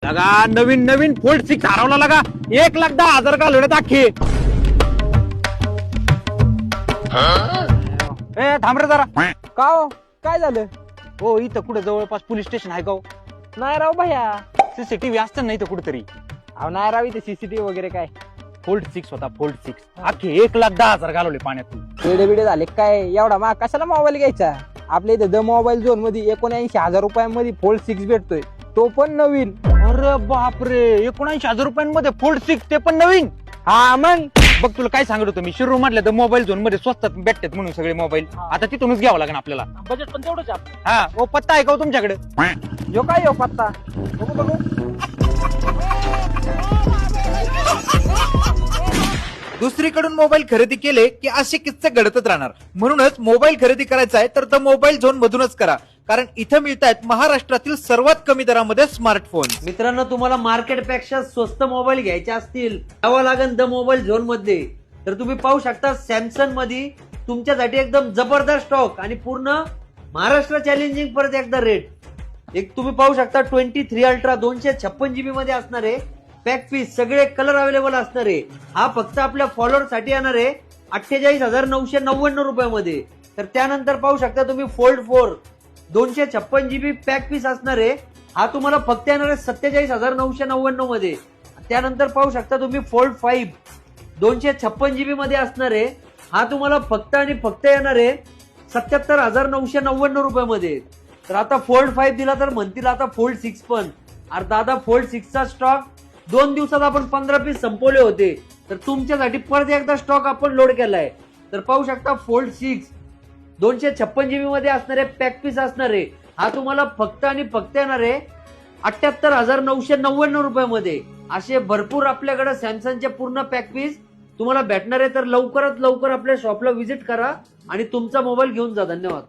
लगा नवीन नवीन फोल्ड 6 हरवला लगा 1,10,000 घालवण्यात अख्खे. ए थांब रे जरा. का हो काय झालं? हो इथं कुठे जवळपास पोलीस स्टेशन आहे का हो? नाही राव भैया. सीसीटीव्ही असतं ना इथं कुठेतरी. अहो नाही राव इथे सीसीटीव्ही वगैरे काय. फोल्ड 6 होता फोल्ड 6 अख्खे 1,10,000 घालवले पाण्यात. वेडे बिडे झाले काय एवढा महाग कशाला मोबाईल घ्यायचा? आपल्या इथे द मोबाईल झोन मध्ये 79,000 रुपयांमध्ये फोल्ड 6 भेटतोय, तो पण नवीन. अरे बापरे 79,000 रुपयांमध्ये फोल्ड 6 ते पण नवीन. हा मग बघ तुला काय सांगत होतो मी शिरूर म्हटलं तर मोबाईल झोन मध्ये स्वस्तात भेटतात म्हणून सगळे मोबाईल. आता तिथूनच घ्यावं लागेल आपल्याला. बजेट पण तेवढंच हा ओ पत्ता आहे का हो तुमच्याकडे? यो काय यो पत्ता बघू बघू. दुसरीकडून मोबाईल खरेदी केले की असे किस्से घडतच राहणार. म्हणूनच मोबाईल खरेदी करायचा आहे तर द मोबाईल झोन मधूनच करा, कारण इथं मिळतायत महाराष्ट्रातील सर्वात कमी दरामध्ये स्मार्टफोन. मित्रांनो, तुम्हाला मार्केटपेक्षा स्वस्त मोबाईल घ्यायचे असतील यावं लागेल द मोबाईल झोन मध्ये. तर तुम्ही पाहू शकता सॅमसंग मध्ये तुमच्यासाठी एकदम जबरदस्त स्टॉक आणि पूर्ण महाराष्ट्र चॅलेंजिंग परत एकदा रेट. एक तुम्ही पाहू शकता 23 अल्ट्रा 256 GB मध्ये असणार आहे. पॅक पीस सगळे कलर अवेलेबल असणार आहे. हा फक्त आपल्या फॉलोअर साठी येणार आहे 48,999 रुपयामध्ये. तर त्यानंतर पाहू शकता तुम्ही फोल्ड 4 256 GB पॅक पीस असणार आहे. हा तुम्हाला फक्त येणार आहे 47,999 मध्ये. त्यानंतर पाहू शकता तुम्ही फोल्ड 5 256 GB मध्ये असणार आहे. हा तुम्हाला फक्त आणि फक्त येणार आहे 77,999 रुपयामध्ये. तर आता फोल्ड 5 दिला तर म्हणतील आता फोल्ड 6 पण. अरे दादा फोल्ड 6 चा स्टॉक 2 दिवसात आपण 15 पीस संपवले होते. तर तुमच्यासाठी परत एकदा स्टॉक आपण लोड केलाय. तर पाहू शकता फोल्ड 6 256 GB मध्ये असणारे पॅक पीस असणार आहे. हा तुम्हाला फक्त आणि फक्त येणार आहे 78,999 रुपयामध्ये. असे भरपूर आपल्याकडे सॅमसंगचे पूर्ण पॅक पीस तुम्हाला भेटणार आहे. तर लवकरात लवकर आपल्या शॉपला व्हिजिट करा आणि तुमचा मोबाईल घेऊन जा. धन्यवाद.